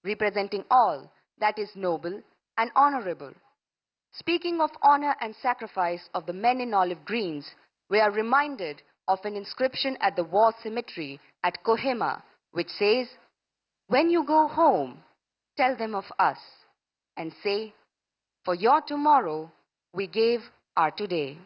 representing all that is noble and honorable. Speaking of honor and sacrifice of the men in olive greens, we are reminded of an inscription at the war cemetery at Kohima, which says, "When you go home, tell them of us, and say, for your tomorrow, we gave our today."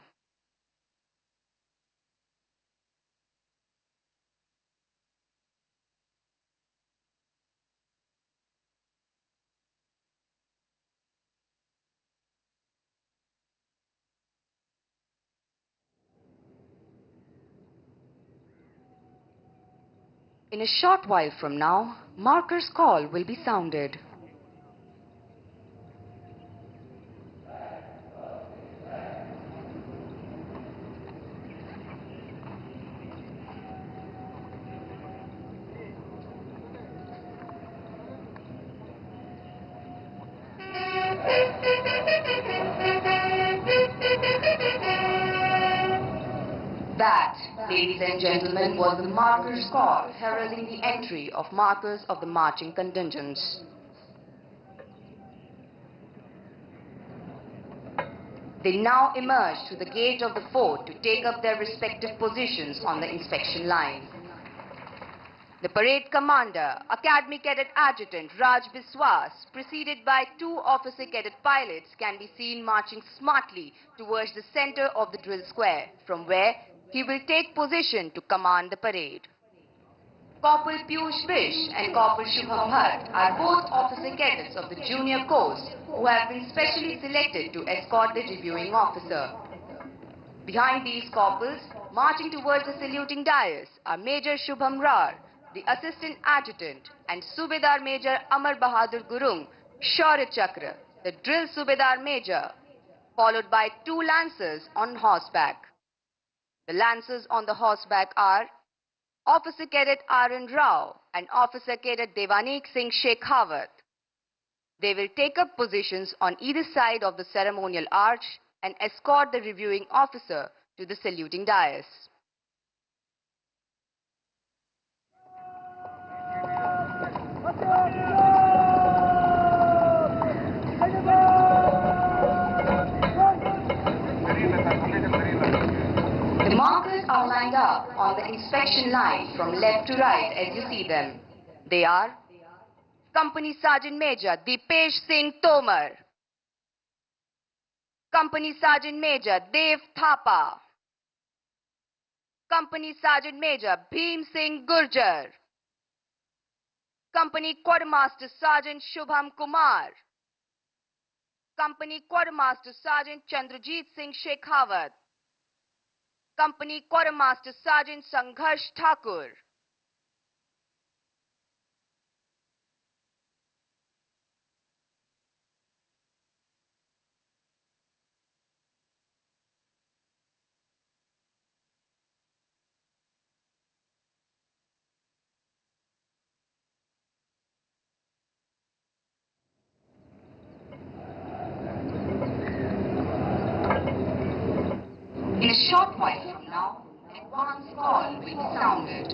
In a short while from now, marker's call will be sounded. That, ladies and gentlemen, was the marker's call, heralding the entry of markers of the marching contingents. They now emerge to the gate of the fort to take up their respective positions on the inspection line. The parade commander, Academy Cadet Adjutant Raj Biswas, preceded by 2 officer cadet pilots, can be seen marching smartly towards the center of the drill square, from where he will take position to command the parade. Corporal Piyush Bish and Corporal Shubham Bhatt are both officer cadets of the junior course who have been specially selected to escort the reviewing officer. Behind these corporals, marching towards the saluting dais, are Major Shubham Rar, the Assistant Adjutant, and Subedar Major Amar Bahadur Gurung, Shaurya Chakra, the Drill Subedar Major, followed by 2 lancers on horseback. The lancers on the horseback are Officer Cadet R.N. Rao and Officer Cadet Devanik Singh Shekhawat. They will take up positions on either side of the ceremonial arch and escort the reviewing officer to the saluting dais. The markers are lined up on the inspection line from left to right as you see them. They are Company Sergeant Major Dipesh Singh Tomar, Company Sergeant Major Dev Thapa, Company Sergeant Major Bhim Singh Gurjar, Company Quartermaster Sergeant Shubham Kumar, Company Quartermaster Sergeant Chandrajit Singh Shekhawat, Company Quartermaster Sergeant Sangharsh Thakur, in a short while from now, advance call will be sounded.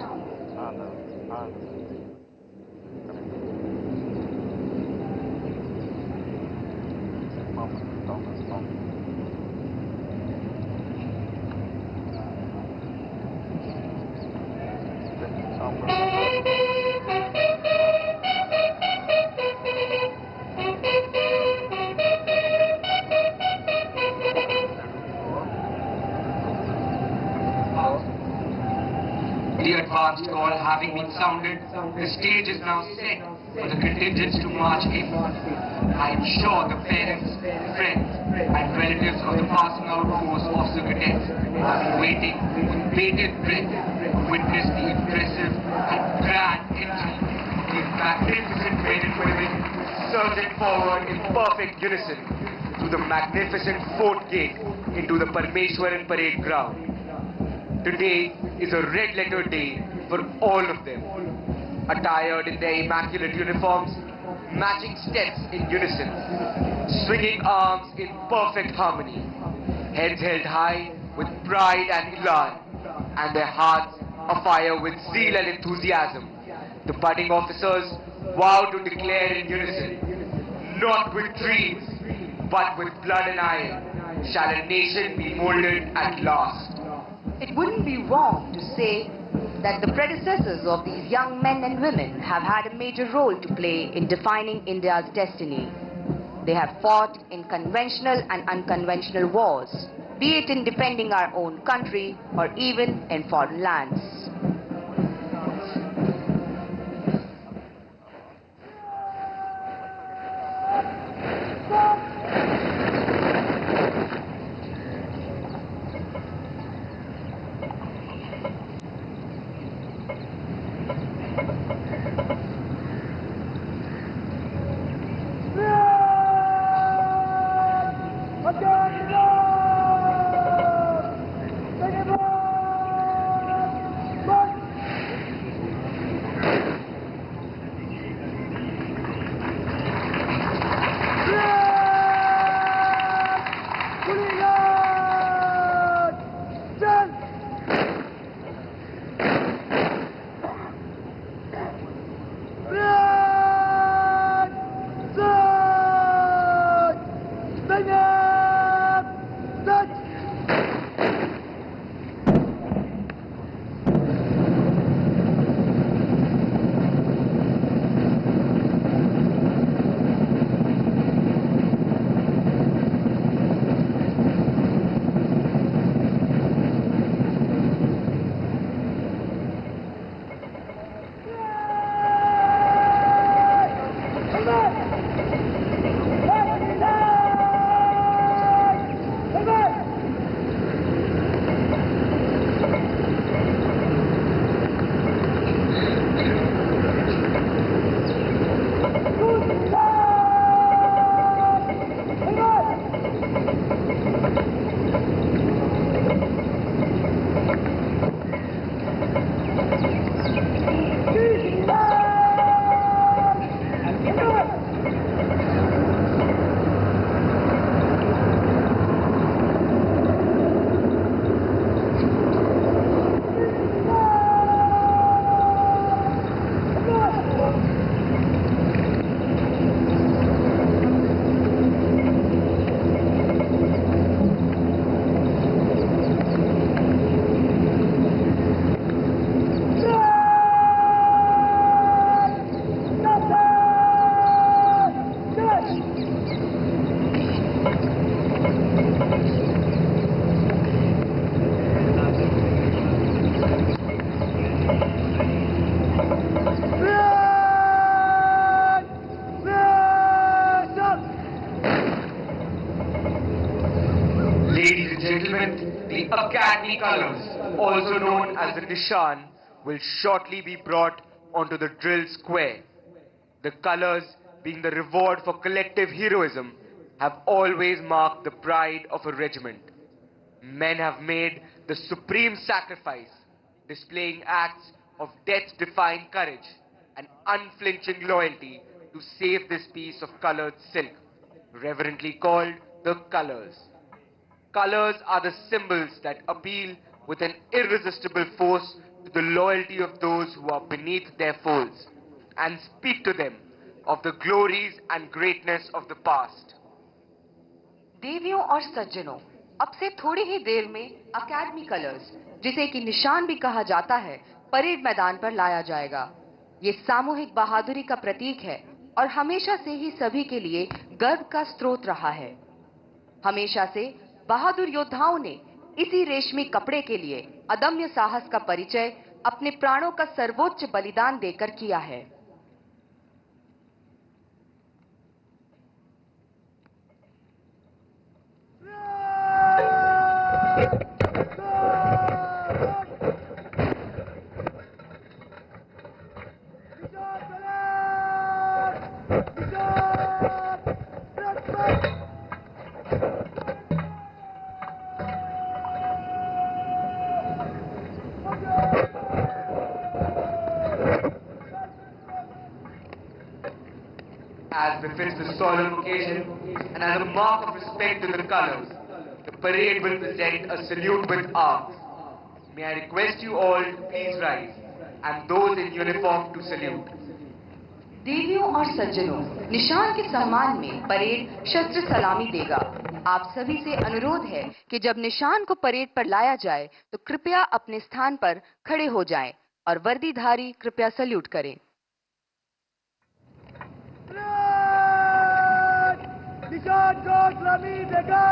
The advance call having been sounded, the stage is now set for the contingents to march in. I am sure the parents, friends, and relatives of the passing out course officer cadets have been waiting with bated breath to witness the impressive and grand entry of these magnificent men and women surging forward in perfect unison through the magnificent fort gate into the Parmeshwaran parade ground. Today is a red-letter day for all of them. Attired in their immaculate uniforms, matching steps in unison, swinging arms in perfect harmony, heads held high with pride and elan, and their hearts afire with zeal and enthusiasm. The budding officers vow to declare in unison, not with dreams, but with blood and iron, shall a nation be molded at last. It wouldn't be wrong to say that the predecessors of these young men and women have had a major role to play in defining India's destiny. They have fought in conventional and unconventional wars, be it in defending our own country or even in foreign lands. The Academy colours, also known as the Nishan, will shortly be brought onto the drill square. The colours, being the reward for collective heroism, have always marked the pride of a regiment. Men have made the supreme sacrifice, displaying acts of death-defying courage and unflinching loyalty to save this piece of coloured silk, reverently called the colours. Colours are the symbols that appeal with an irresistible force to the loyalty of those who are beneath their folds and speak to them of the glories and greatness of the past. देवियों और सज्जनों, अब से थोड़ी ही देर में academy colours, जिसे कि निशान भी कहा जाता है, परेड मैदान पर लाया जाएगा। ये सामूहिक बहादुरी का प्रतीक है और हमेशा से ही सभी के लिए गर्व का स्रोत रहा है। हमेशा से बहादुर योद्धाओं ने इसी रेशमी कपड़े के लिए अदम्य साहस का परिचय अपने प्राणों का सर्वोच्च बलिदान देकर किया है। As befits the solemn occasion, and as a mark of respect to the colours, the parade will present a salute with arms. May I request you all to please rise, and those in uniform to salute. देवियों और सज्जनों, निशान के सम्मान में parade शस्त्र सलामी देगा। आप सभी से अनुरोध है कि जब निशान को परेड पर लाया जाए तो कृपया अपने स्थान पर खड़े हो जाएं और वर्दीधारी कृपया सल्यूट करें। निशान को सलामी देगा।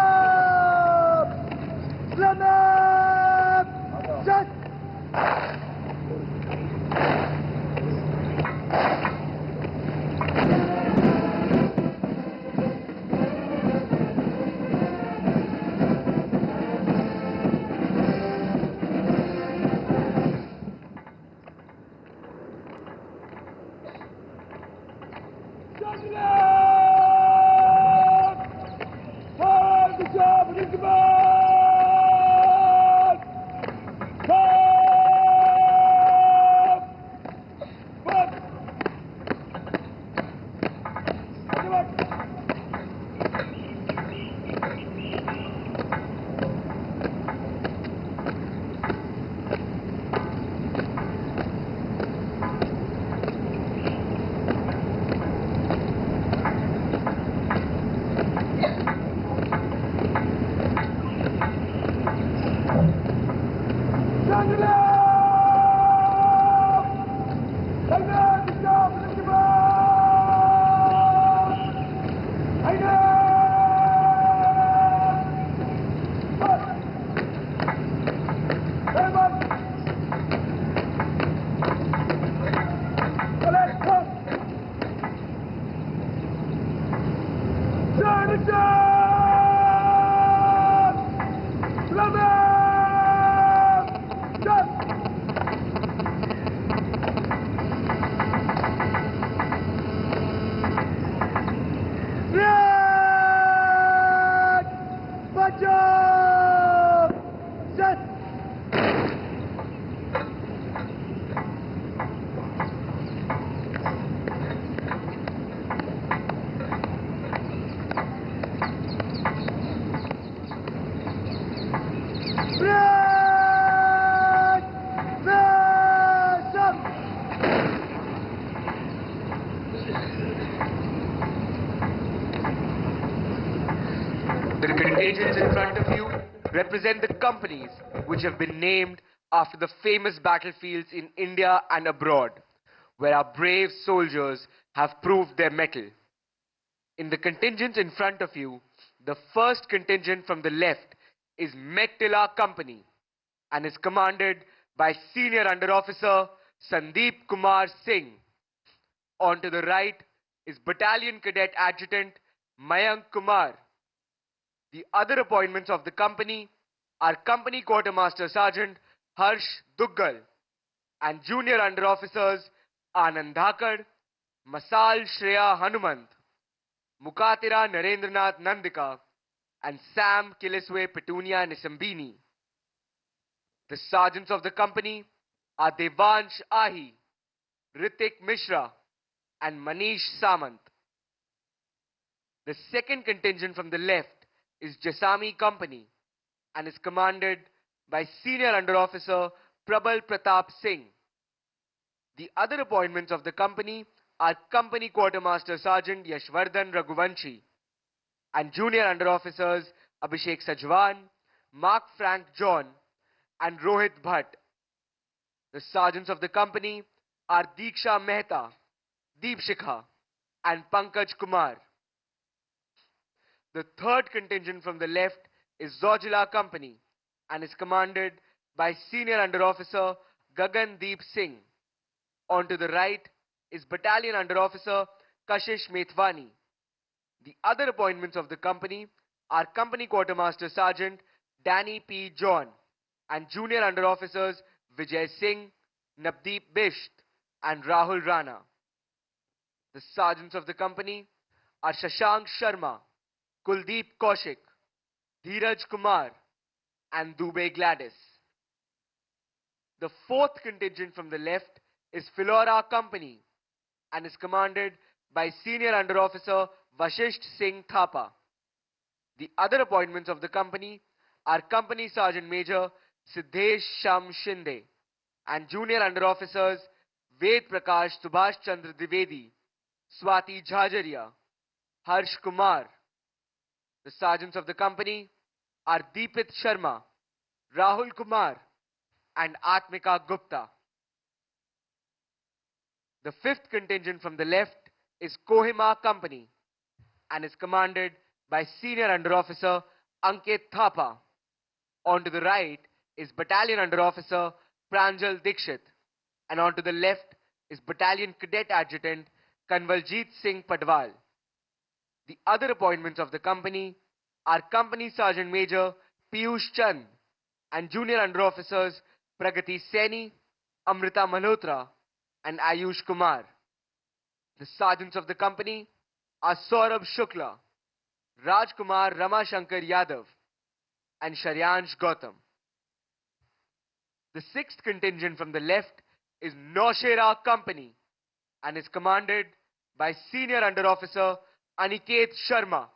The contingents in front of you represent the companies which have been named after the famous battlefields in India and abroad, where our brave soldiers have proved their mettle. In the contingents in front of you, the first contingent from the left is Mektila Company and is commanded by Senior Under Officer Sandeep Kumar Singh. On to the right is Battalion Cadet Adjutant Mayank Kumar. The other appointments of the company are Company Quartermaster Sergeant Harsh Duggal and Junior Under Officers Anand Dhakar, Masal Shreya Hanumant, Mukatira Narendranath Nandika, and Sam Kiliswe Petunia Nisambini. The sergeants of the company are Devansh Ahi, Ritik Mishra, and Manish Samant. The second contingent from the left is Jasami Company and is commanded by Senior Under Officer Prabal Pratap Singh. The other appointments of the company are Company Quartermaster Sergeant Yashvardhan Raghuvanshi and Junior Under Officers Abhishek Sajwan, Mark Frank John, and Rohit Bhatt. The sergeants of the company are Diksha Mehta, Deep Shikha, and Pankaj Kumar. The third contingent from the left is Zojila Company and is commanded by Senior Under Officer Gagan Deep Singh. On to the right is Battalion Under Officer Kashish Methwani. The other appointments of the company are Company Quartermaster Sergeant Danny P. John and Junior Under Officers Vijay Singh, Navdeep Bisht, and Rahul Rana. The sergeants of the company are Shashank Sharma, Kuldeep Kaushik, Dheeraj Kumar, and Dubey Gladys. The fourth contingent from the left is Filora Company and is commanded by Senior Under Officer Vashisht Singh Thapa. The other appointments of the company are Company Sergeant Major Siddhesh Sham Shinde and Junior Under Officers Ved Prakash Subhash Chandra Divedi Swati Jhajaria, Harsh Kumar. The sergeants of the company are Deepit Sharma, Rahul Kumar, and Atmika Gupta. The fifth contingent from the left is Kohima Company and is commanded by Senior Under Officer Ankit Thapa. On to the right is Battalion Under Officer Pranjal Dikshit, and on to the left is Battalion Cadet Adjutant Kanwaljit Singh Padwal. The other appointments of the company are Company Sergeant Major Piyush Chand and Junior Under Officers Pragati Seni, Amrita Malhotra, and Ayush Kumar. The sergeants of the company are Saurabh Shukla, Rajkumar Ramashankar Yadav, and Sharyansh Gautam. The sixth contingent from the left is Naushera Company and is commanded by Senior Under Officer Aniket Sharma.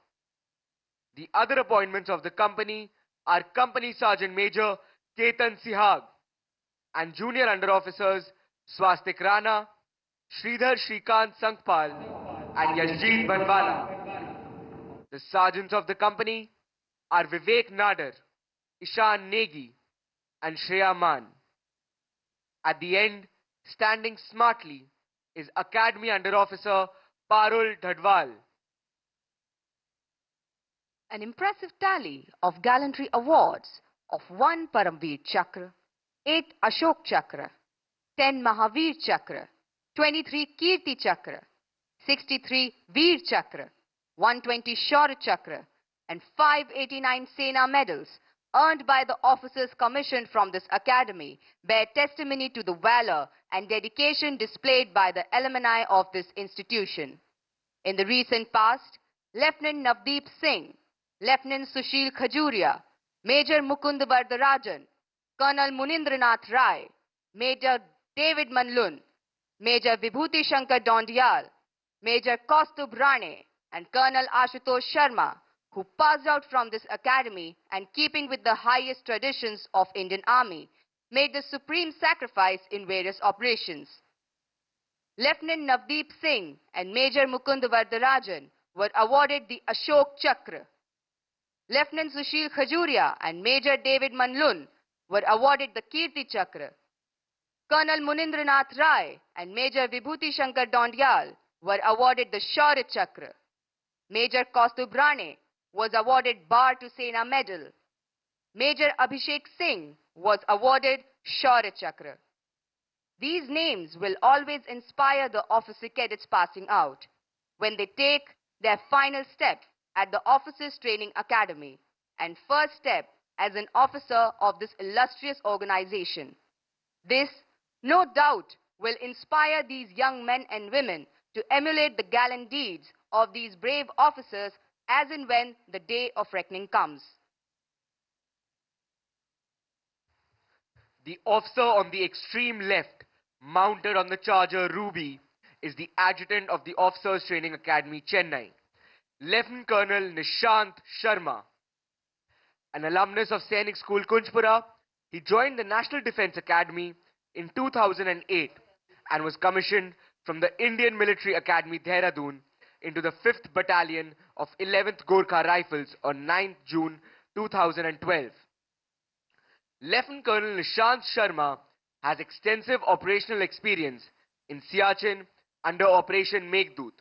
The other appointments of the company are Company Sergeant Major Ketan Sihag and Junior Under Officers Swastik Rana, Sridhar Shrikant Sankpal, and Yashjeet Banwala. The sergeants of the company are Vivek Nadar, Ishan Negi, and Shreya Man. At the end, standing smartly, is Academy Under Officer Parul Dhadwal. An impressive tally of gallantry awards of 1 Paramveer Chakra, 8 Ashok Chakra, 10 Mahavir Chakra, 23 Kirti Chakra, 63 Veer Chakra, 120 Shaurya Chakra, and 589 Sena medals earned by the officers commissioned from this academy bear testimony to the valor and dedication displayed by the alumni of this institution. In the recent past, Lieutenant Navdeep Singh, Lieutenant Sushil Khajuria, Major Mukund Vardarajan, Colonel Munindranath Rai, Major David Manlun, Major Vibhuti Shankar Dondial, Major Kaustubh Rane, and Colonel Ashutosh Sharma, who passed out from this academy and keeping with the highest traditions of Indian Army, made the supreme sacrifice in various operations. Lieutenant Navdeep Singh and Major Mukund Vardarajan were awarded the Ashok Chakra. Lieutenant Sushil Khajuria and Major David Manlun were awarded the Kirti Chakra. Colonel Munindranath Rai and Major Vibhuti Shankar Dondial were awarded the Shaurya Chakra. Major Kaustubh Rane was awarded Bar to Sena Medal. Major Abhishek Singh was awarded Shaurya Chakra. These names will always inspire the officer cadets passing out when they take their final step at the Officers Training Academy and first step as an officer of this illustrious organization. This, no doubt, will inspire these young men and women to emulate the gallant deeds of these brave officers as and when the day of reckoning comes. The officer on the extreme left, mounted on the Charger Ruby, is the adjutant of the Officers Training Academy, Chennai, Lieutenant Colonel Nishant Sharma. An alumnus of Sainik School, Kunjpura, he joined the National Defence Academy in 2008 and was commissioned from the Indian Military Academy, Dehradun, into the 5th Battalion of 11th Gorkha Rifles on 9th June 2012. Lieutenant Colonel Nishant Sharma has extensive operational experience in Siachen under Operation Meghdoot,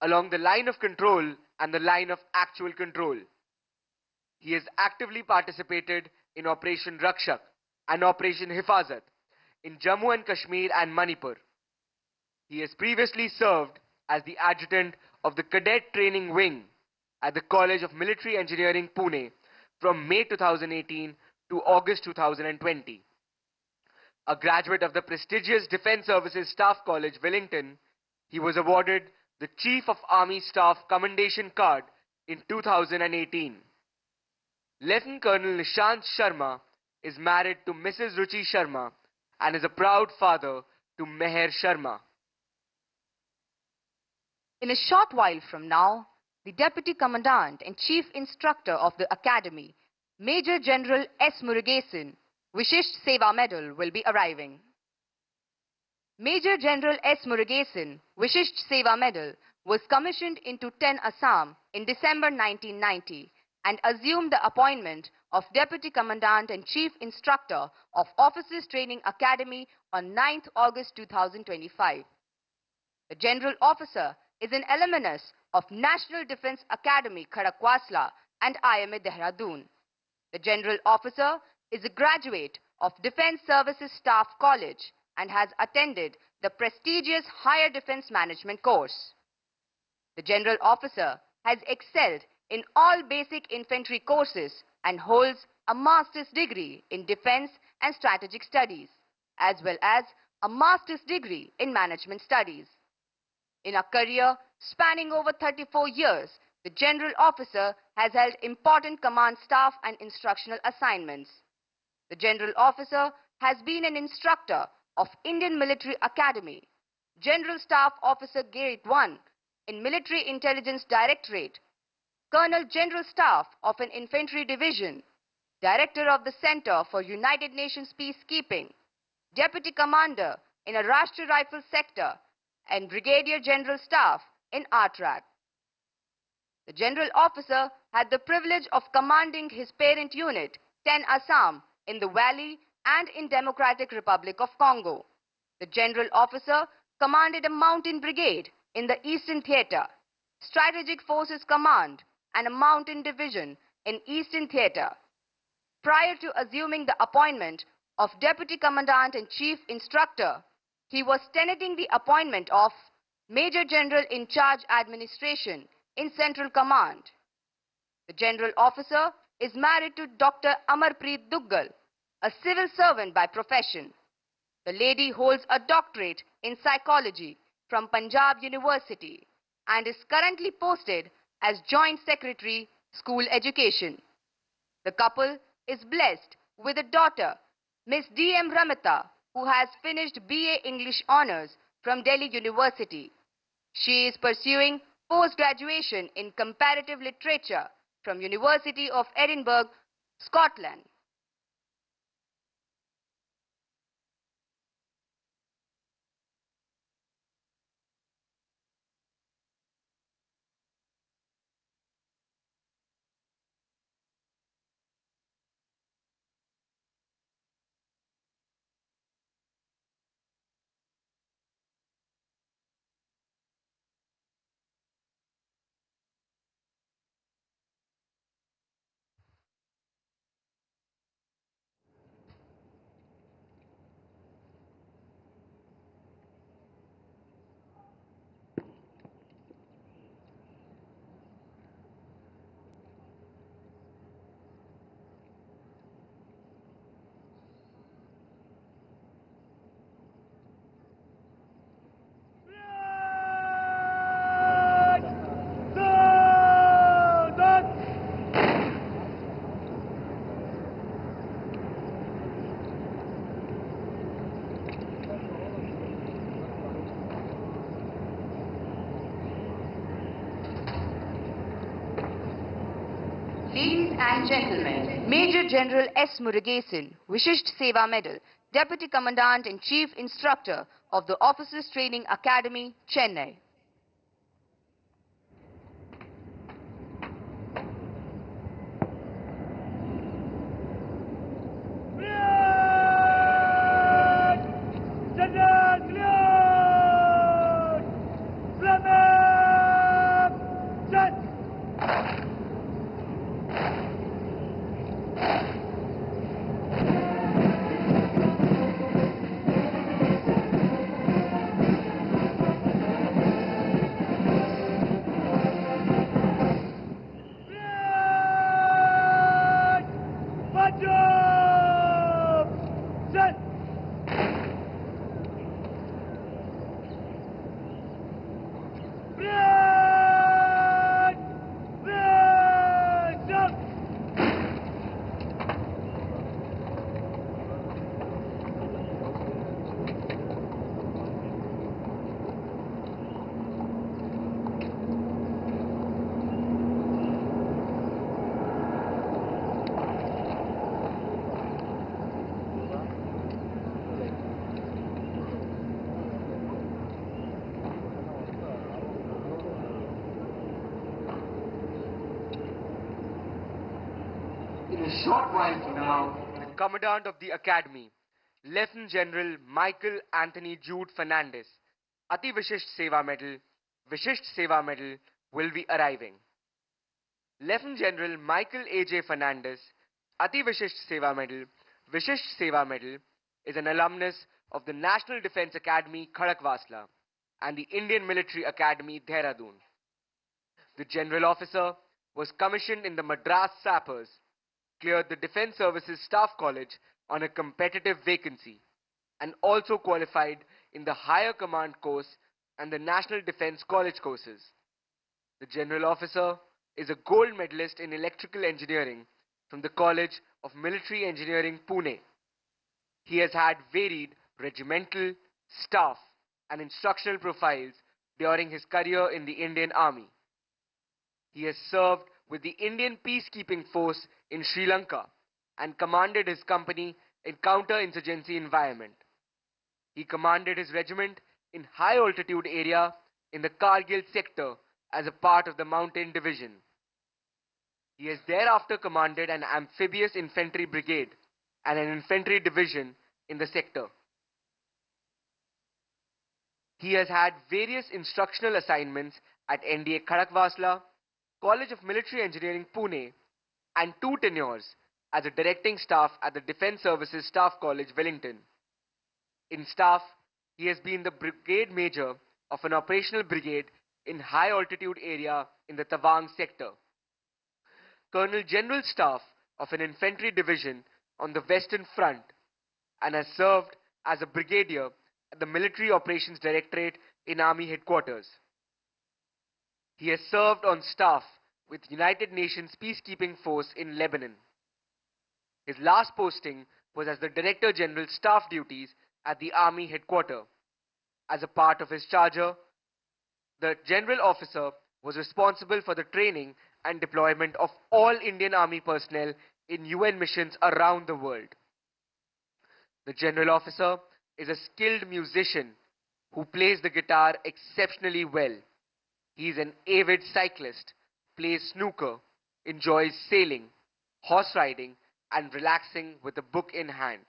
along the line of control and the line of actual control. He has actively participated in Operation Rakshak and Operation Hifazat in Jammu and Kashmir and Manipur. He has previously served as the adjutant of the Cadet Training Wing at the College of Military Engineering, Pune, from May 2018 to August 2020. A graduate of the prestigious Defence Services Staff College, Wellington, he was awarded the Chief of Army Staff Commendation Card in 2018. Lieutenant Colonel Nishant Sharma is married to Mrs. Ruchi Sharma and is a proud father to Meher Sharma. In a short while from now, the Deputy Commandant and Chief Instructor of the Academy, Major General S. Murugesan, Vishisht Seva Medal will be arriving. Major General S. Murugesan, Vishisht Seva Medal, was commissioned into 10 Assam in December 1990 and assumed the appointment of Deputy Commandant and Chief Instructor of Officers Training Academy on 9th August 2025. The General Officer is an alumnus of National Defence Academy, Khadakwasla and IMA Dehradun. The General Officer is a graduate of Defence Services Staff College and has attended the prestigious Higher Defence Management course. The General Officer has excelled in all basic infantry courses and holds a master's degree in Defence and Strategic Studies, as well as a master's degree in Management Studies. In a career spanning over 34 years, the General Officer has held important command staff and instructional assignments. The General Officer has been an instructor of Indian Military Academy, General Staff Officer Grade 1 in Military Intelligence Directorate, Colonel General Staff of an Infantry Division, Director of the Center for United Nations Peacekeeping, Deputy Commander in a Rashtriya Rifle Sector, and Brigadier General Staff in RTRAC. The General Officer had the privilege of commanding his parent unit, 10 Assam, in the Valley and in Democratic Republic of Congo. The General Officer commanded a mountain brigade in the Eastern Theater, Strategic Forces Command, and a mountain division in Eastern Theater. Prior to assuming the appointment of Deputy Commandant and Chief Instructor, he was tenanting the appointment of Major General in Charge Administration in Central Command. The General Officer is married to Dr. Amarpreet Duggal, a civil servant by profession. The lady holds a doctorate in psychology from Punjab University and is currently posted as Joint Secretary, School Education. The couple is blessed with a daughter, Miss D.M. Ramita, who has finished BA English Honours from Delhi University. She is pursuing post-graduation in Comparative Literature from University of Edinburgh, Scotland. Ladies and gentlemen, Major General S. Murugesan, Vishisht Seva Medal, Deputy Commandant and Chief Instructor of the Officers Training Academy, Chennai. short while from now, the Commandant of the Academy, Lieutenant General Michael Anthony Jude Fernandez, Ati Vishisht Seva Medal will be arriving. Lieutenant General Michael A.J. Fernandez, Ati Vishisht Seva Medal is an alumnus of the National Defence Academy, Khadakwasla, and the Indian Military Academy, Dehradun. The General Officer was commissioned in the Madras Sappers, cleared the Defence Services Staff College on a competitive vacancy, and also qualified in the Higher Command course and the National Defence College courses. The General Officer is a gold medalist in electrical engineering from the College of Military Engineering, Pune. He has had varied regimental, staff, and instructional profiles during his career in the Indian Army. He has served with the Indian Peacekeeping Force in Sri Lanka and commanded his company in counter-insurgency environment. He commanded his regiment in high-altitude area in the Kargil sector as a part of the Mountain Division. He has thereafter commanded an amphibious infantry brigade and an infantry division in the sector. He has had various instructional assignments at NDA Khadakwasla, College of Military Engineering, Pune, and 2 tenures as a directing staff at the Defence Services Staff College, Wellington. In staff, he has been the brigade major of an operational brigade in high altitude area in the Tawang sector, Colonel General Staff of an infantry division on the Western Front, and has served as a brigadier at the Military Operations Directorate in Army Headquarters. He has served on staff with United Nations Peacekeeping Force in Lebanon. His last posting was as the Director General Staff Duties at the Army Headquarters. As a part of his charger, the General Officer was responsible for the training and deployment of all Indian Army personnel in UN missions around the world. The General Officer is a skilled musician who plays the guitar exceptionally well. He is an avid cyclist, plays snooker, enjoys sailing, horse riding, and relaxing with a book in hand.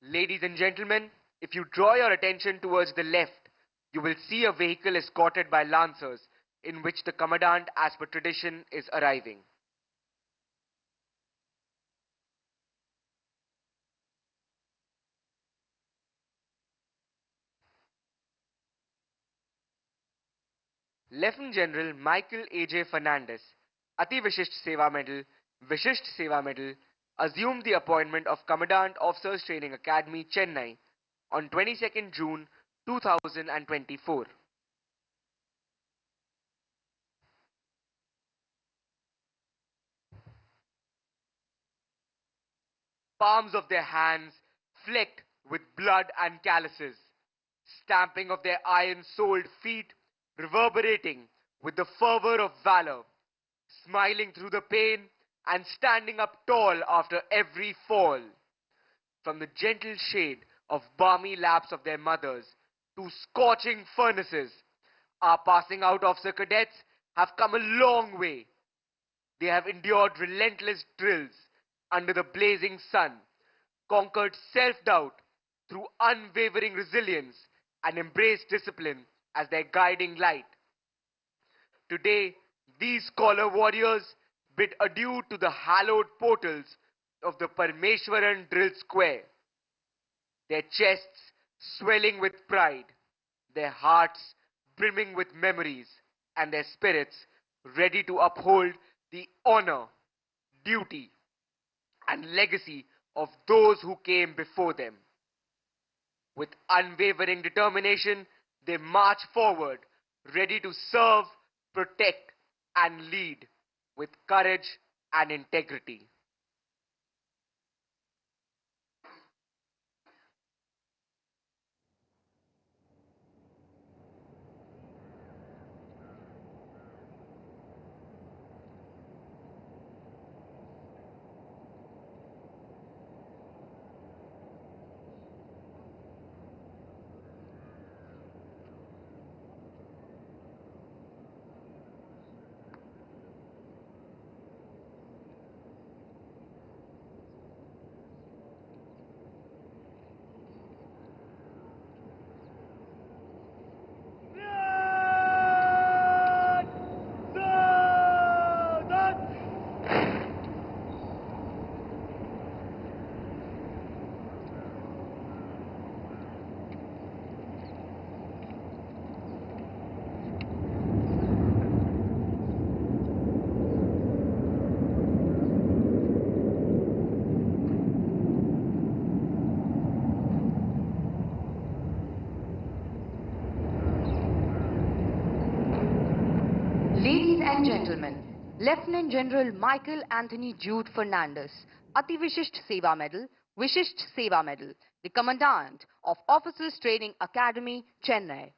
Ladies and gentlemen, if you draw your attention towards the left, you will see a vehicle escorted by lancers in which the Commandant, as per tradition, is arriving. Lieutenant General Michael A.J. Fernandez, Ati Vishisht Seva Medal, assumed the appointment of Commandant Officers Training Academy, Chennai on 22nd June 2024. Palms of their hands flecked with blood and calluses, stamping of their iron-soled feet reverberating with the fervor of valor, smiling through the pain and standing up tall after every fall. From the gentle shade of balmy laps of their mothers to scorching furnaces, our passing out officer cadets have come a long way. They have endured relentless drills under the blazing sun, conquered self-doubt through unwavering resilience, and embraced discipline as their guiding light. Today, these scholar warriors bid adieu to the hallowed portals of the Parameshwaran Drill Square, their chests swelling with pride, their hearts brimming with memories, and their spirits ready to uphold the honor, duty, and legacy of those who came before them. With unwavering determination, they march forward, ready to serve, protect, and lead with courage and integrity. and gentlemen, Lieutenant General Michael Anthony Jude Fernandez, Ati Vishisht Seva Medal, the Commandant of Officers Training Academy, Chennai.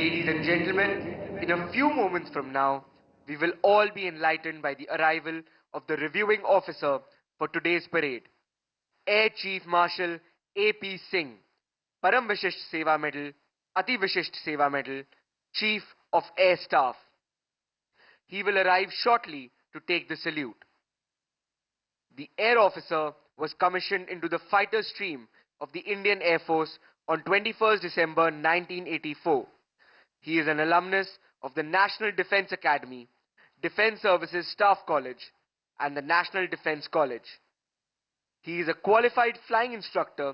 Ladies and gentlemen, in a few moments from now, we will all be enlightened by the arrival of the reviewing officer for today's parade, Air Chief Marshal A.P. Singh, Param Vishisht Seva Medal, Ati Vishisht Seva Medal, Chief of Air Staff. He will arrive shortly to take the salute. The air officer was commissioned into the fighter stream of the Indian Air Force on 21st December 1984. He is an alumnus of the National Defence Academy, Defence Services Staff College, and the National Defence College. He is a qualified flying instructor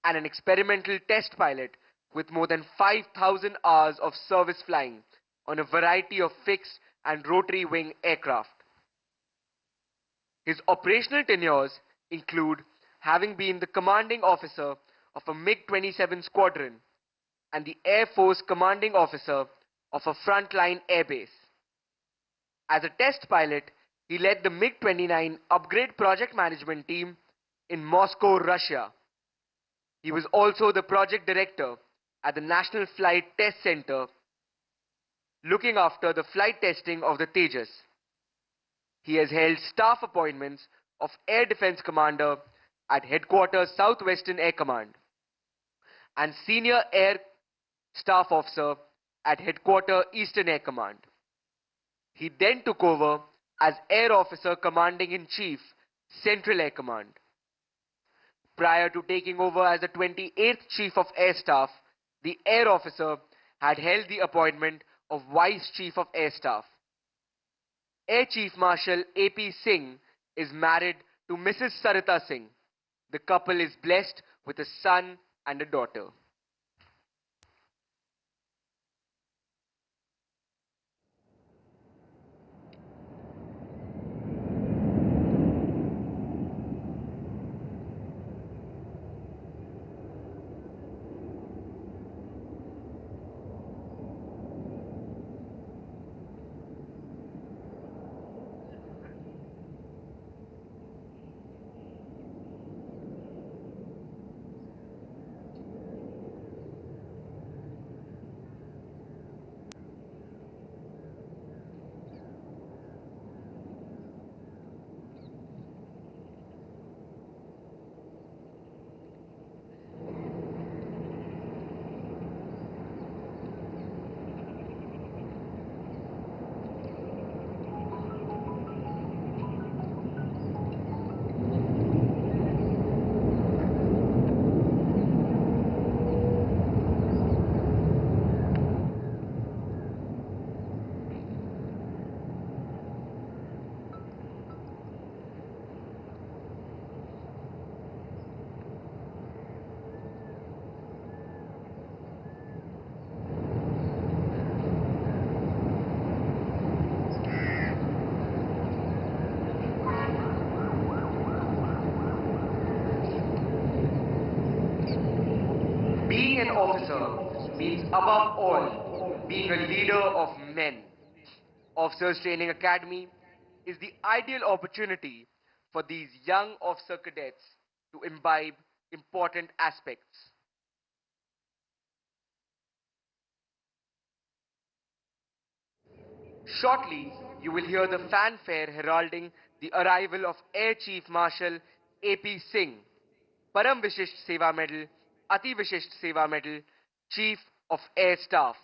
and an experimental test pilot with more than 5,000 hours of service flying on a variety of fixed and rotary wing aircraft. His operational tenures include having been the commanding officer of a MiG-27 squadron and the Air Force commanding officer of a frontline airbase. As a test pilot, he led the MiG-29 upgrade project management team in Moscow, Russia. He was also the project director at the National Flight Test Center, looking after the flight testing of the Tejas. He has held staff appointments of Air Defense Commander at Headquarters Southwestern Air Command and Senior Air Staff Officer at Headquarters Eastern Air Command. He then took over as Air Officer Commanding-in-Chief, Central Air Command. Prior to taking over as the 28th Chief of Air Staff, the Air Officer had held the appointment of Vice Chief of Air Staff. Air Chief Marshal A.P. Singh is married to Mrs. Sarita Singh. The couple is blessed with a son and a daughter. Being an officer means above all being a leader of men. Officers Training Academy is the ideal opportunity for these young officer cadets to imbibe important aspects. Shortly, you will hear the fanfare heralding the arrival of Air Chief Marshal A.P. Singh, Param Vishisht Seva Medal, Ati Vishisht Seva Medal, Chief of Air Staff.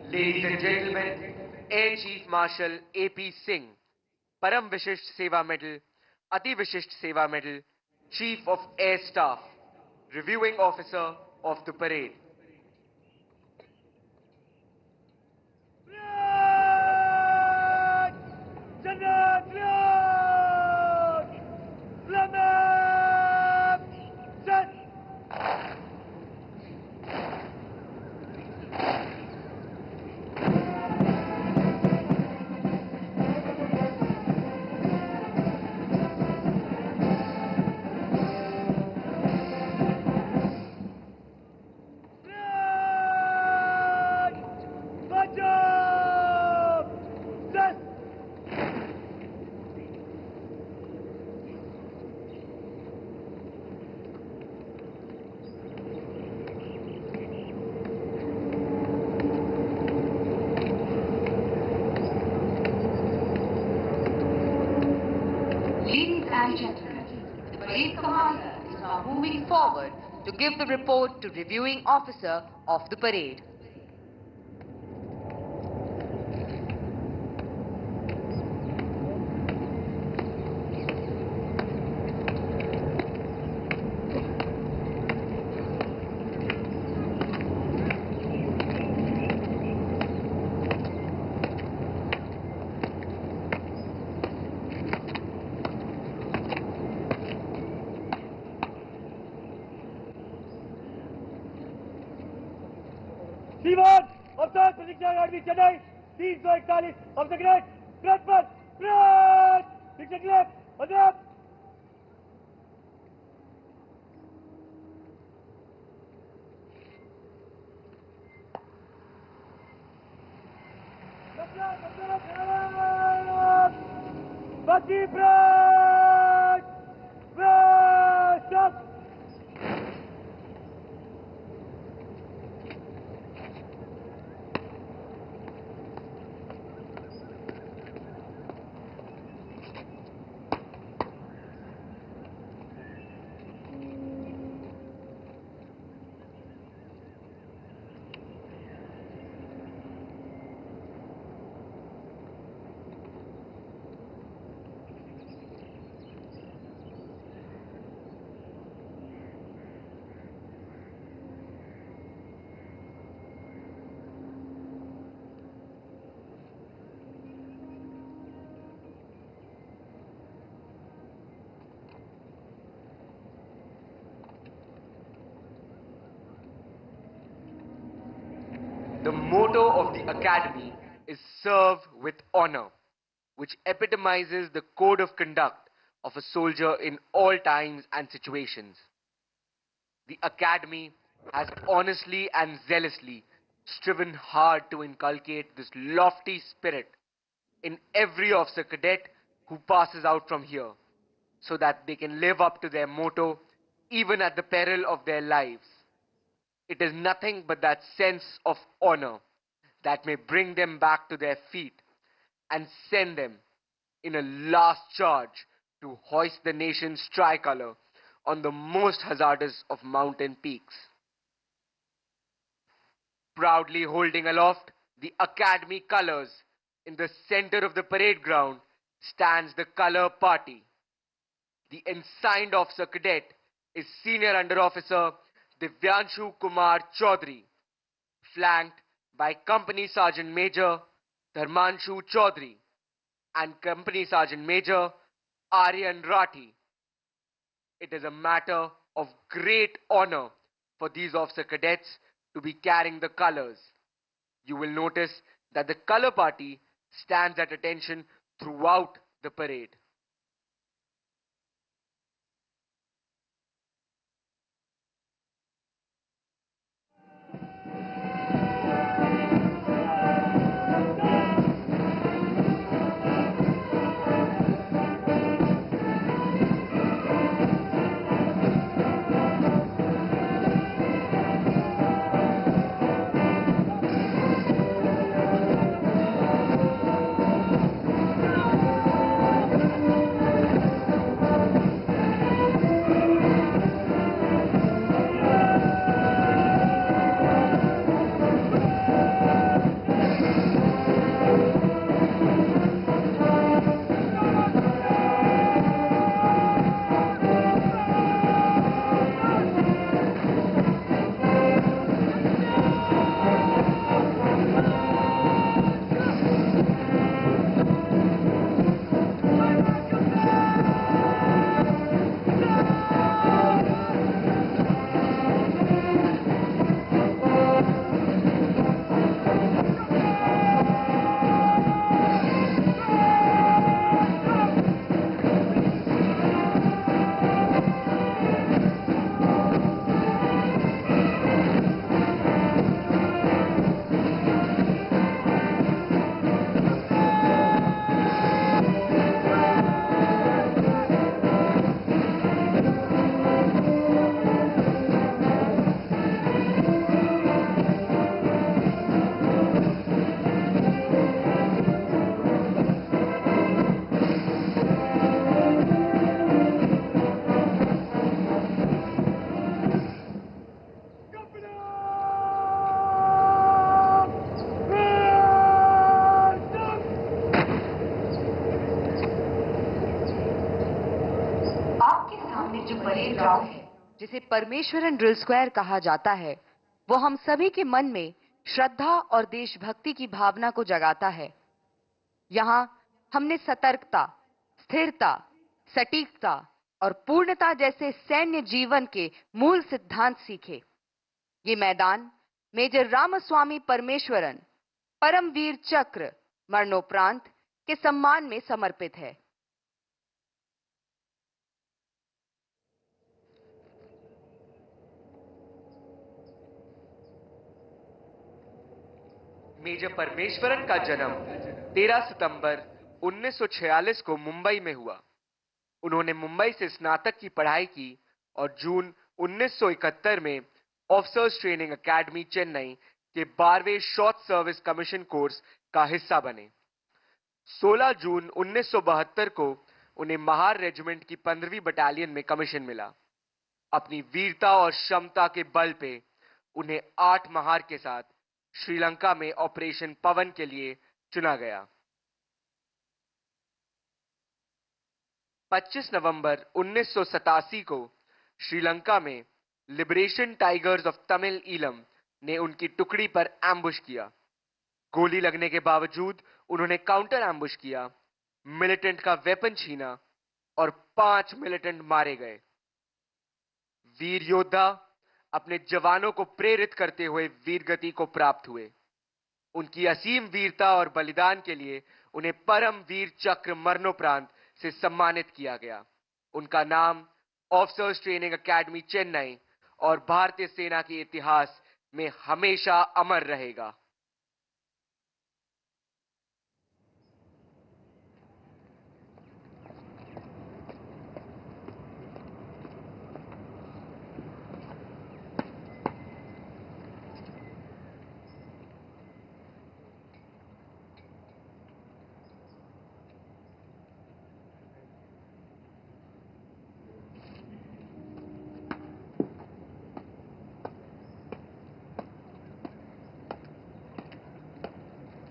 Ladies and gentlemen, Air Chief Marshal A.P. Singh, Param Vishisht Seva Medal, Ati Vishisht Seva Medal, Chief of Air Staff, Reviewing Officer of the Parade. Ladies and gentlemen, the parade commander is now moving forward to give the report to reviewing officer of the parade. Diwan, Officer Pradiksha Academy, Chennai, 341 of the grade, transfer, grade, Diksha left, Adab. Baki break! Break! Stop! The motto of the academy is Serve with Honor, which epitomizes the code of conduct of a soldier in all times and situations. The academy has honestly and zealously striven hard to inculcate this lofty spirit in every officer cadet who passes out from here, so that they can live up to their motto even at the peril of their lives. It is nothing but that sense of honor that may bring them back to their feet and send them in a last charge to hoist the nation's tricolor on the most hazardous of mountain peaks. Proudly holding aloft the academy colors, in the center of the parade ground stands the color party. The ensigned officer cadet is Senior Under Officer Divyanshu Kumar Chaudhary, flanked by Company Sergeant Major Dharmanshu Chaudhary and Company Sergeant Major Aryan Rathi. It is a matter of great honor for these officer cadets to be carrying the colors. You will notice that the color party stands at attention throughout the parade. जो parade ground है, जिसे Parameswaran drill square कहा जाता है, वो हम सभी के मन में श्रद्धा और देशभक्ति की भावना को जगाता है। यहाँ हमने सतर्कता, स्थिरता, सटीकता और पूर्णता जैसे सैन्य जीवन के मूल सिद्धांत सीखे। ये मैदान मेजर रामस्वामी परमेश्वरन परमवीर चक्र मरणोपरांत के सम्मान में समर्पित है। मेजर परमेश्वरन का जन्म 13 सितंबर 1946 को मुंबई में हुआ। उन्होंने मुंबई से स्नातक की पढ़ाई की और जून 1971 में ऑफिसर्स ट्रेनिंग एकेडमी चेन्नई के 12वें शॉर्ट सर्विस कमीशन कोर्स का हिस्सा बने। 16 जून 1972 को उन्हें महार रेजिमेंट की 15वीं बटालियन में कमीशन मिला। अपनी वीरता और क्षमता के बल पे उन्हें 8 महार के साथ श्रीलंका में ऑपरेशन पवन के लिए चुना गया। 25 नवंबर 1987 को श्रीलंका में liberation tigers of Tamil Eelam ने उनकी टुकड़ी पर एम्बुश किया। गोली लगने के बावजूद उन्होंने काउंटर एम्बुश किया, मिलिटेंट का वेपन छीना और 5 मिलिटेंट मारे गए। वीर योद्धा अपने जवानों को प्रेरित करते हुए वीरगति को प्राप्त हुए। उनकी असीम वीरता और बलिदान के लिए उन्हें परम वीर चक्र मरणोपरांत से सम्मानित किया गया। उनका नाम ऑफिसर्स ट्रेनिंग एकेडमी चेन्नई और भारतीय सेना के इतिहास में हमेशा अमर रहेगा।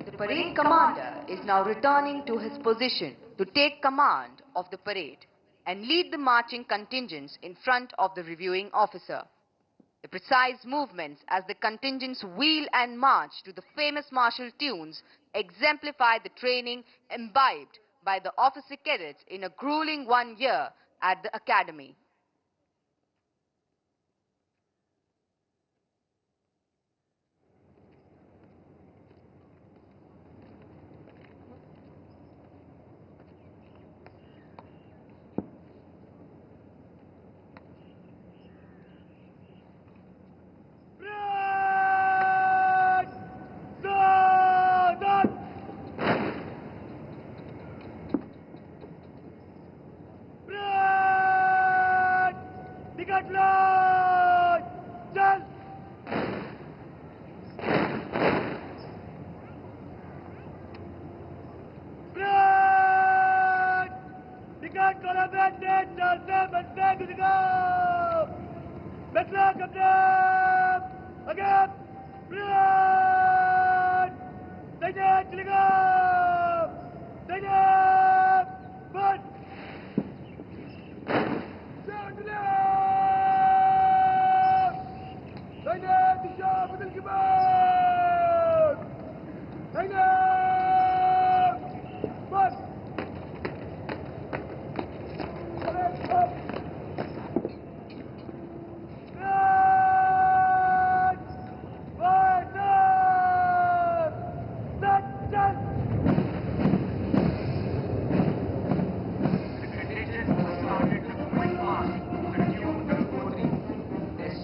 The parade commander is now returning to his position to take command of the parade and lead the marching contingents in front of the reviewing officer. The precise movements as the contingents wheel and march to the famous martial tunes exemplify the training imbibed by the officer cadets in a grueling 1 year at the academy.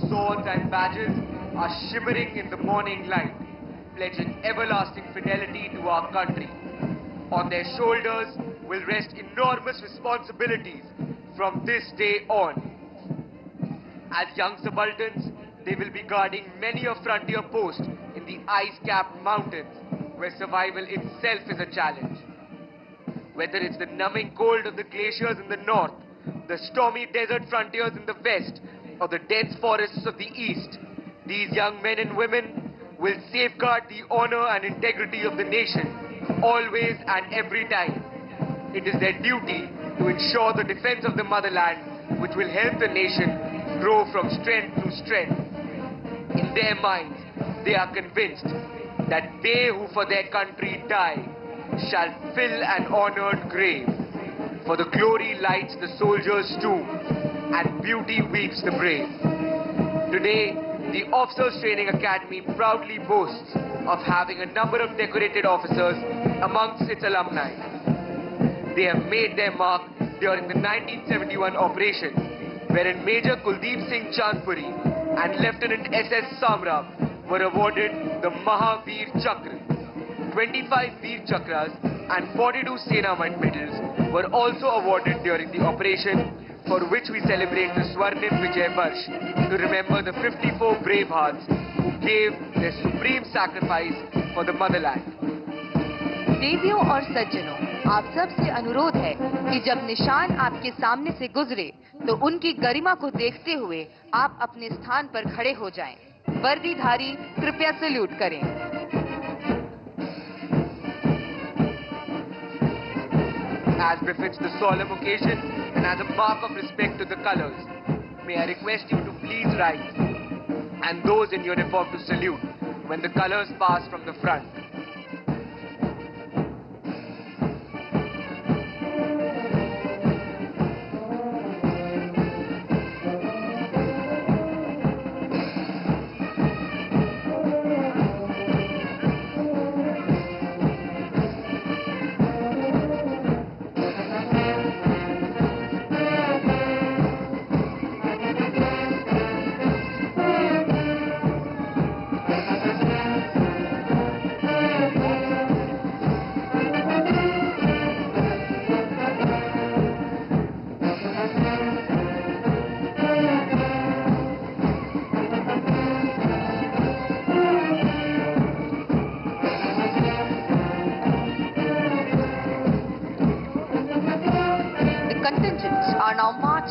Swords and badges are shimmering in the morning light, pledging everlasting fidelity to our country. On their shoulders will rest enormous responsibilities from this day on. As young subalterns, they will be guarding many a frontier post in the ice-capped mountains, where survival itself is a challenge. Whether it's the numbing cold of the glaciers in the north, the stormy desert frontiers in the west, or the dense forests of the east, these young men and women will safeguard the honor and integrity of the nation, always and every time. It is their duty to ensure the defense of the motherland, which will help the nation grow from strength to strength. In their minds, they are convinced that they who for their country die shall fill an honored grave. For the glory lights the soldier's tomb, and beauty weeps the brave. Today, the Officers Training Academy proudly boasts of having a number of decorated officers amongst its alumni. They have made their mark during the 1971 operation, wherein Major Kuldeep Singh Chandpuri and Lieutenant S.S. Samra were awarded the Mahavir Chakra. 25 Veer Chakras and 42 Senament medals were also awarded during the operation, for which we celebrate the Swarnim Vijay Varsh to remember the 54 brave hearts who gave their supreme sacrifice for the motherland. देवियों और सज्जनों, आप सब से अनुरोध है कि जब निशान आपके सामने से गुजरे तो उनकी गरिमा को देखते हुए आप अपने स्थान पर खड़े हो जाएं। वर्दीधारी कृपया सैल्यूट करें। As befits the solemn occasion and as a mark of respect to the colors, may I request you to please rise and those in uniform to salute when the colors pass from the front.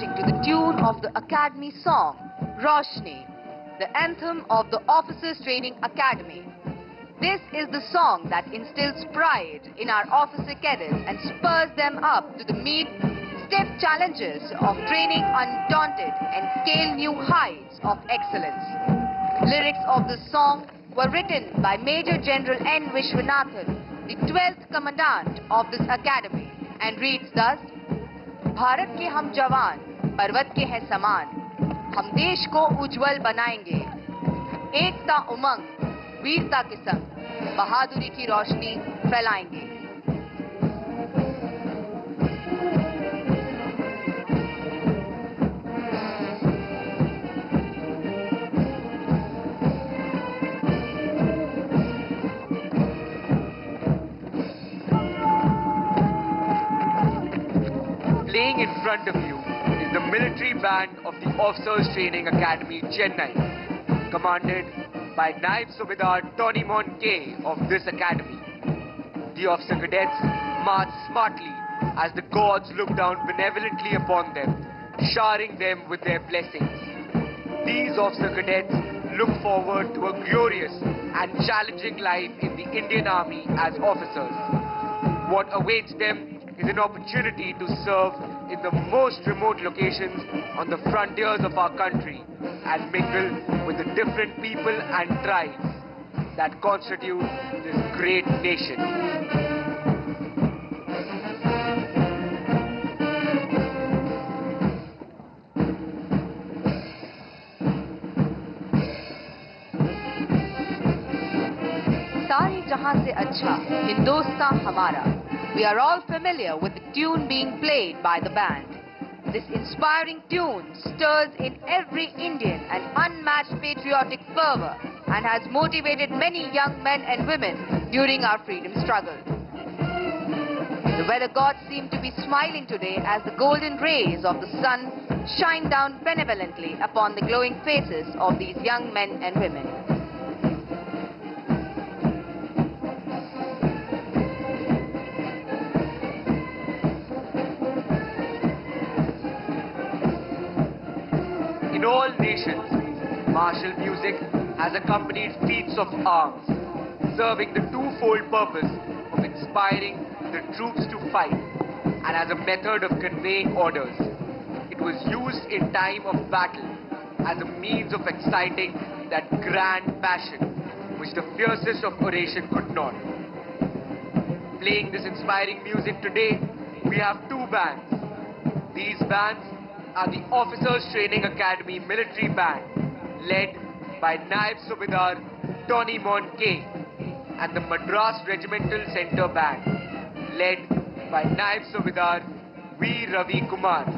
marching to the tune of the Academy song, Roshni, the anthem of the Officers Training Academy. This is the song that instills pride in our officer cadets and spurs them up to meet stiff challenges of training undaunted and scale new heights of excellence. Lyrics of the song were written by Major General N. Vishwanathan, the 12th Commandant of this academy, and reads thus: Bharat के हम जवान पर्वत के हैं समान, हम देश को उज्जवल बनाएंगे, एकता उमंग वीरता के संग बहादुरी की रोशनी फैलाएंगे. Playing in front of you is the military band of the Officers Training Academy, Chennai, commanded by Naib Subedar Tony K of this academy. The officer cadets march smartly as the gods look down benevolently upon them, showering them with their blessings. These officer cadets look forward to a glorious and challenging life in the Indian Army as officers. What awaits them is an opportunity to serve in the most remote locations on the frontiers of our country and mingle with the different people and tribes that constitute this great nation. सारे जहां से अच्छा हिंदुस्तान हमारा. We are all familiar with the tune being played by the band. This inspiring tune stirs in every Indian an unmatched patriotic fervor and has motivated many young men and women during our freedom struggle. The weather gods seem to be smiling today as the golden rays of the sun shine down benevolently upon the glowing faces of these young men and women. In all nations, martial music has accompanied feats of arms, serving the twofold purpose of inspiring the troops to fight and as a method of conveying orders. It was used in time of battle as a means of exciting that grand passion which the fiercest of oration could not. Playing this inspiring music today, we have two bands. These bands are the Officers Training Academy Military Band, led by Naib Subedar Tony K, and the Madras Regimental Centre Band, led by Naib Subedar V. Ravi Kumar.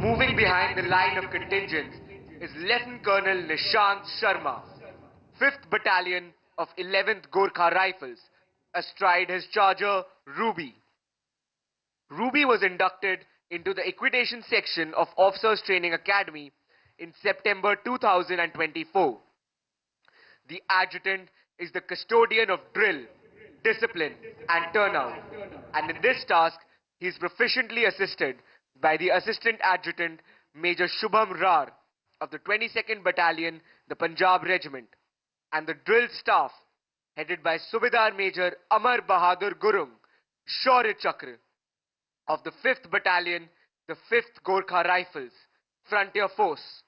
Moving behind the line of contingents is Lieutenant Colonel Nishant Sharma, 5th Battalion of 11th Gorkha Rifles, astride his charger Ruby. Ruby was inducted into the Equitation Section of Officers Training Academy in September 2024. The adjutant is the custodian of drill, discipline and turnout, and in this task he is proficiently assisted by the Assistant Adjutant Major Shubham Rar of the 22nd Battalion, the Punjab Regiment, and the drill staff headed by Subedar Major Amar Bahadur Gurung, Shaurya Chakra of the 5th Battalion, the 5th Gorkha Rifles, Frontier Force.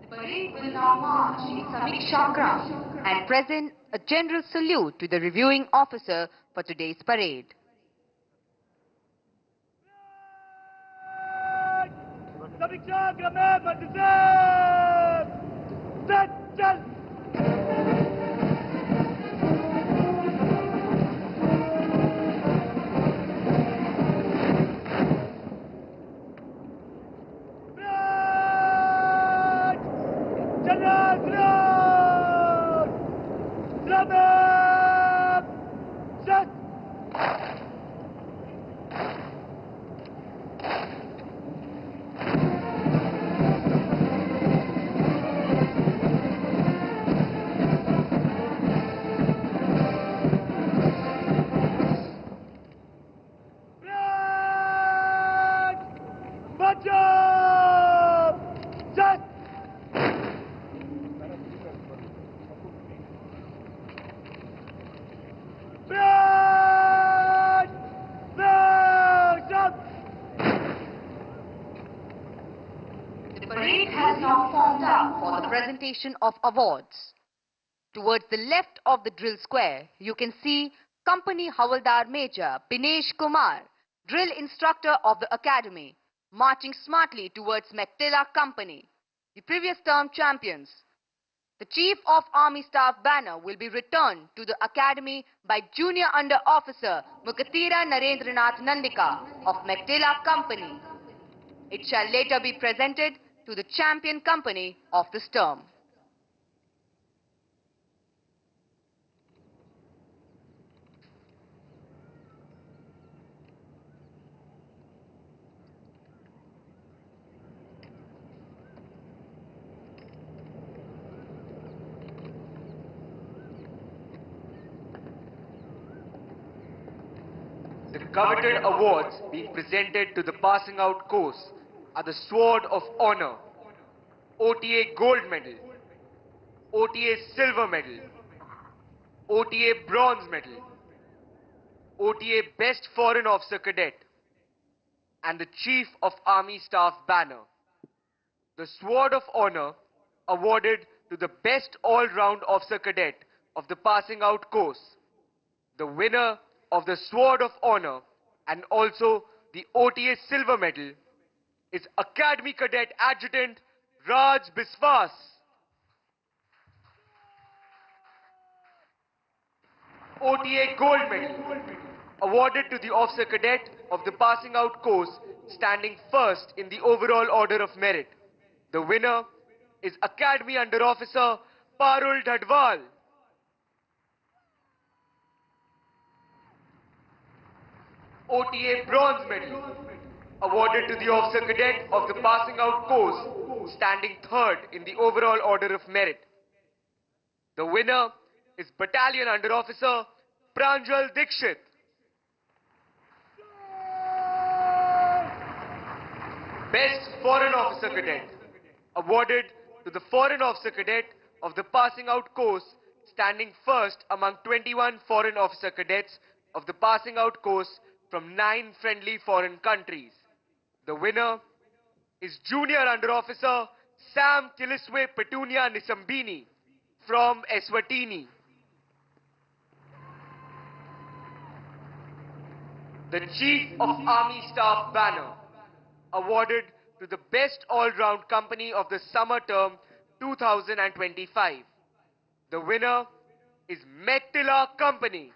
Parade will now march in Samiksha Kram and present a general salute to the reviewing officer for today's parade. Samiksha Kram Set, chal! The parade has now formed up for the presentation of awards. Towards the left of the drill square, you can see Company Havaldar Major Binesh Kumar, drill instructor of the academy, marching smartly towards Mektela Company, the previous term champions. The Chief of Army Staff banner will be returned to the academy by Junior Under Officer Mukatira Narendranath Nandika of Mektela Company. It shall later be presented to the champion company of this term. The coveted awards being presented to the passing out course are the Sword of Honor, OTA Gold Medal, OTA Silver Medal, OTA Bronze Medal, OTA Best Foreign Officer Cadet, and the Chief of Army Staff banner. The Sword of Honor awarded to the Best All-Round Officer Cadet of the passing out course. The winner of the Sword of Honor and also the OTA Silver Medal is Academy Cadet Adjutant Raj Biswas. OTA Gold Medal awarded to the Officer Cadet of the passing out course standing first in the overall order of merit. The winner is Academy Under Officer Parul Dhadwal. OTA Bronze Medal awarded to the Officer Cadet of the passing out course standing third in the overall order of merit. The winner is Battalion Under Officer Pranjal Dikshit. Best Foreign Officer Cadet awarded to the Foreign Officer Cadet of the passing out course standing first among 21 Foreign Officer Cadets of the passing out course from 9 friendly foreign countries. The winner is Junior Under Officer Sam Kiliswe Petunia Nisambini from Eswatini. The Chief of Army Staff Banner, awarded to the Best All-Round Company of the Summer Term 2025. The winner is Mettila Company.